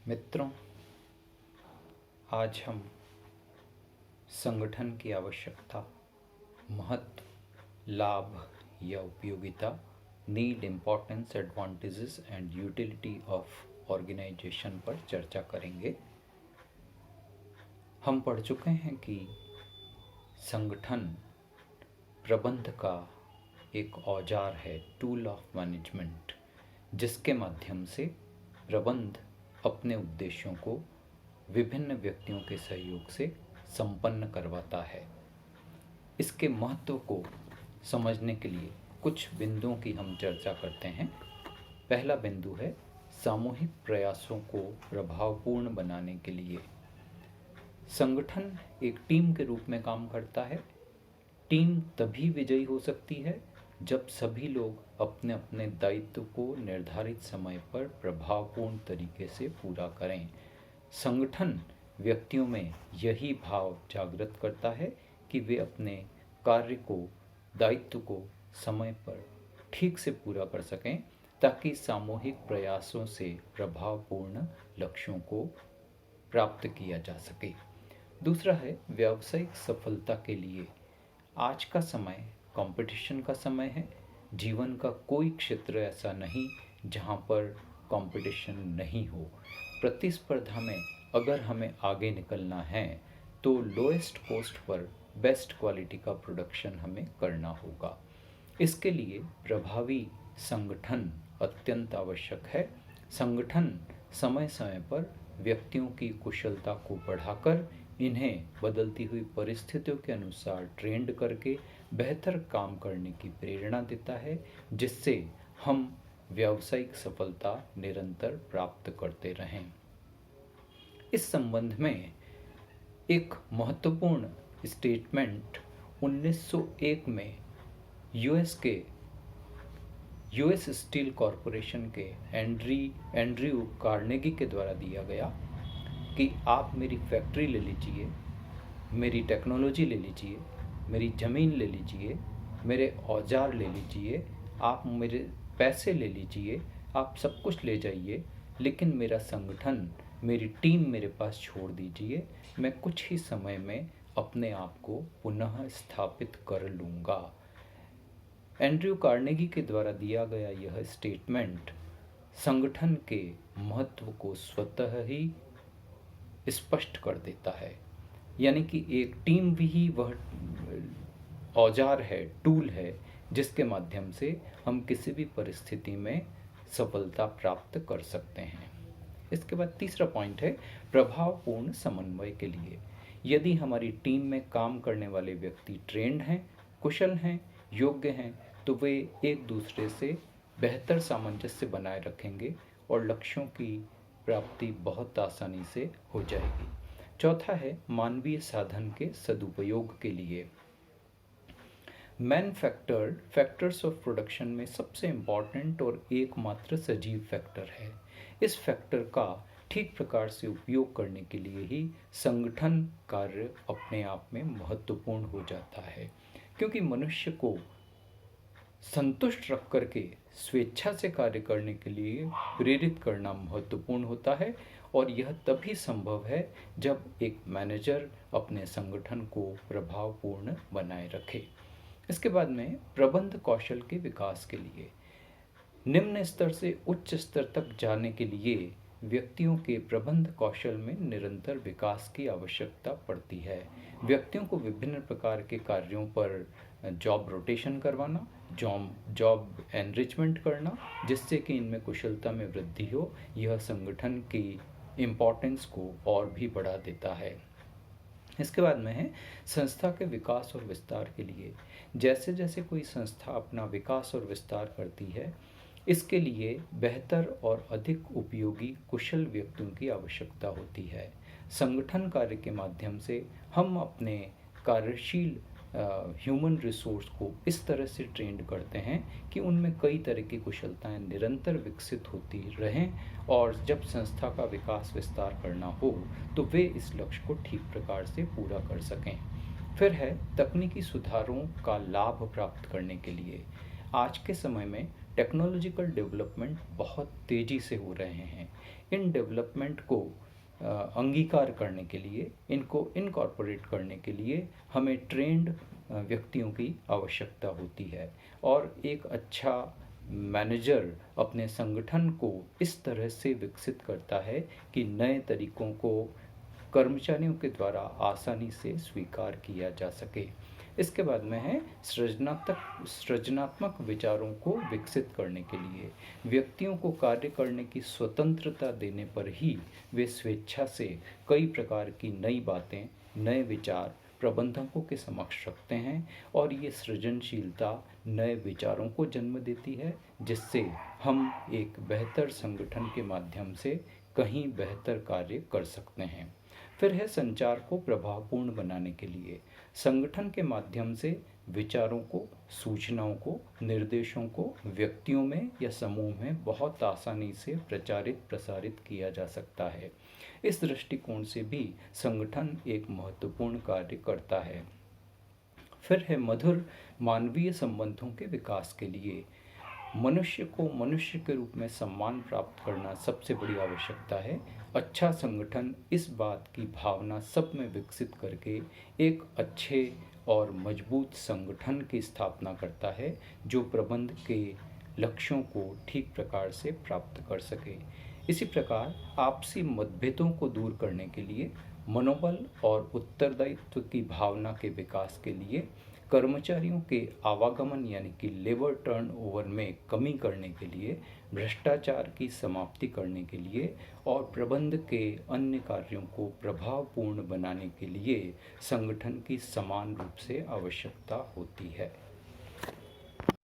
मित्रों, आज हम संगठन की आवश्यकता, महत्व, लाभ या उपयोगिता, need, importance, advantages and utility of organisation पर चर्चा करेंगे। हम पढ़ चुके हैं कि संगठन प्रबंध का एक औजार है, टूल ऑफ मैनेजमेंट, जिसके माध्यम से प्रबंध अपने उद्देश्यों को विभिन्न व्यक्तियों के सहयोग से संपन्न करवाता है। इसके महत्व को समझने के लिए कुछ बिंदुओं की हम चर्चा करते हैं। पहला बिंदु है सामूहिक प्रयासों को प्रभावपूर्ण बनाने के लिए। संगठन एक टीम के रूप में काम करता है। टीम तभी विजयी हो सकती है जब सभी लोग अपने अपने दायित्व को निर्धारित समय पर प्रभावपूर्ण तरीके से पूरा करें। संगठन व्यक्तियों में यही भाव जागृत करता है कि वे अपने कार्य को, दायित्व को समय पर ठीक से पूरा कर सकें, ताकि सामूहिक प्रयासों से प्रभावपूर्ण लक्ष्यों को प्राप्त किया जा सके। दूसरा है व्यावसायिक सफलता के लिए। आज का समय कंपटीशन का समय है। जीवन का कोई क्षेत्र ऐसा नहीं जहाँ पर कंपटीशन नहीं हो। प्रतिस्पर्धा में अगर हमें आगे निकलना है तो lowest cost per best quality का प्रोडक्शन हमें करना होगा। इसके लिए प्रभावी संगठन अत्यंत आवश्यक है। संगठन समय समय पर व्यक्तियों की कुशलता को बढ़ाकर इन्हें बदलती हुई परिस्थितियों के अनुसार ट्रेंड करके बेहतर काम करने की प्रेरणा देता है, जिससे हम व्यावसायिक सफलता निरंतर प्राप्त करते रहें। इस संबंध में एक महत्वपूर्ण स्टेटमेंट 1901 में यूएस स्टील कॉरपोरेशन के एंड्रयू कार्नेगी के द्वारा दिया गया कि आप मेरी फैक्ट्री ले लीजिए, मेरी टेक्नोलॉजी ले लीजिए, मेरी ज़मीन ले लीजिए, मेरे औजार ले लीजिए, आप मेरे पैसे ले लीजिए, आप सब कुछ ले जाइए, लेकिन मेरा संगठन, मेरी टीम मेरे पास छोड़ दीजिए। मैं कुछ ही समय में अपने आप को पुनः स्थापित कर लूँगा। एंड्रयू कार्नेगी के द्वारा दिया गया यह स्टेटमेंट संगठन के महत्व को स्वतः ही स्पष्ट कर देता है। यानी कि एक टीम भी ही वह औजार है, टूल है, जिसके माध्यम से हम किसी भी परिस्थिति में सफलता प्राप्त कर सकते हैं। इसके बाद तीसरा पॉइंट है प्रभावपूर्ण समन्वय के लिए। यदि हमारी टीम में काम करने वाले व्यक्ति ट्रेंड हैं, कुशल हैं, योग्य हैं, तो वे एक दूसरे से बेहतर सामंजस्य बनाए रखेंगे और लक्ष्यों की प्राप्ति बहुत आसानी से हो जाएगी। चौथा है मानवीय साधन के सदुपयोग के लिए। फैक्टर्स ऑफ प्रोडक्शन में सबसे इम्पॉर्टेंट और एकमात्र सजीव फैक्टर है। इस फैक्टर का ठीक प्रकार से उपयोग करने के लिए ही संगठन कार्य अपने आप में महत्वपूर्ण हो जाता है, क्योंकि मनुष्य को संतुष्ट रख करके स्वेच्छा से कार्य करने के लिए प्रेरित करना महत्वपूर्ण होता है। और यह तभी संभव है जब एक मैनेजर अपने संगठन को प्रभावपूर्ण बनाए रखे। इसके बाद में प्रबंध कौशल के विकास के लिए। निम्न स्तर से उच्च स्तर तक जाने के लिए व्यक्तियों के प्रबंध कौशल में निरंतर विकास की आवश्यकता पड़ती है। व्यक्तियों को विभिन्न प्रकार के कार्यों पर जॉब रोटेशन करवाना, जॉब एनरिचमेंट करना, जिससे कि इनमें कुशलता में वृद्धि हो, यह संगठन की इम्पोर्टेंस को और भी बढ़ा देता है। इसके बाद में है संस्था के विकास और विस्तार के लिए। जैसे जैसे कोई संस्था अपना विकास और विस्तार करती है, इसके लिए बेहतर और अधिक उपयोगी कुशल व्यक्तियों की आवश्यकता होती है। संगठन कार्य के माध्यम से हम अपने कार्यशील ह्यूमन रिसोर्स को इस तरह से ट्रेंड करते हैं कि उनमें कई तरह की कुशलताएं निरंतर विकसित होती रहें, और जब संस्था का विकास विस्तार करना हो तो वे इस लक्ष्य को ठीक प्रकार से पूरा कर सकें। फिर है तकनीकी सुधारों का लाभ प्राप्त करने के लिए। आज के समय में टेक्नोलॉजिकल डेवलपमेंट बहुत तेज़ी से हो रहे हैं। इन डेवलपमेंट को अंगीकार करने के लिए, इनको इनकॉर्पोरेट करने के लिए हमें ट्रेंड व्यक्तियों की आवश्यकता होती है। और एक अच्छा मैनेजर अपने संगठन को इस तरह से विकसित करता है कि नए तरीकों को कर्मचारियों के द्वारा आसानी से स्वीकार किया जा सके। इसके बाद में है सृजनात्मक विचारों को विकसित करने के लिए व्यक्तियों को कार्य करने की स्वतंत्रता देने पर ही वे स्वेच्छा से कई प्रकार की नई बातें, नए विचार प्रबंधकों के समक्ष रखते हैं, और ये सृजनशीलता नए विचारों को जन्म देती है, जिससे हम एक बेहतर संगठन के माध्यम से कहीं बेहतर कार्य कर सकते हैं। फिर है संचार को प्रभावपूर्ण बनाने के लिए संगठन के माध्यम से विचारों को, सूचनाओं को, निर्देशों को व्यक्तियों में या समूह में बहुत आसानी से प्रचारित प्रसारित किया जा सकता है। इस दृष्टिकोण से भी संगठन एक महत्वपूर्ण कार्य करता है। फिर है मधुर मानवीय संबंधों के विकास के लिए मनुष्य को मनुष्य के रूप में सम्मान प्राप्त करना सबसे बड़ी आवश्यकता है। अच्छा संगठन इस बात की भावना सब में विकसित करके एक अच्छे और मजबूत संगठन की स्थापना करता है, जो प्रबंध के लक्ष्यों को ठीक प्रकार से प्राप्त कर सके। इसी प्रकार आपसी मतभेदों को दूर करने के लिए, मनोबल और उत्तरदायित्व की भावना के विकास के लिए, कर्मचारियों के आवागमन यानी कि लेबर टर्नओवर में कमी करने के लिए, भ्रष्टाचार की समाप्ति करने के लिए और प्रबंध के अन्य कार्यों को प्रभावपूर्ण बनाने के लिए संगठन की समान रूप से आवश्यकता होती है।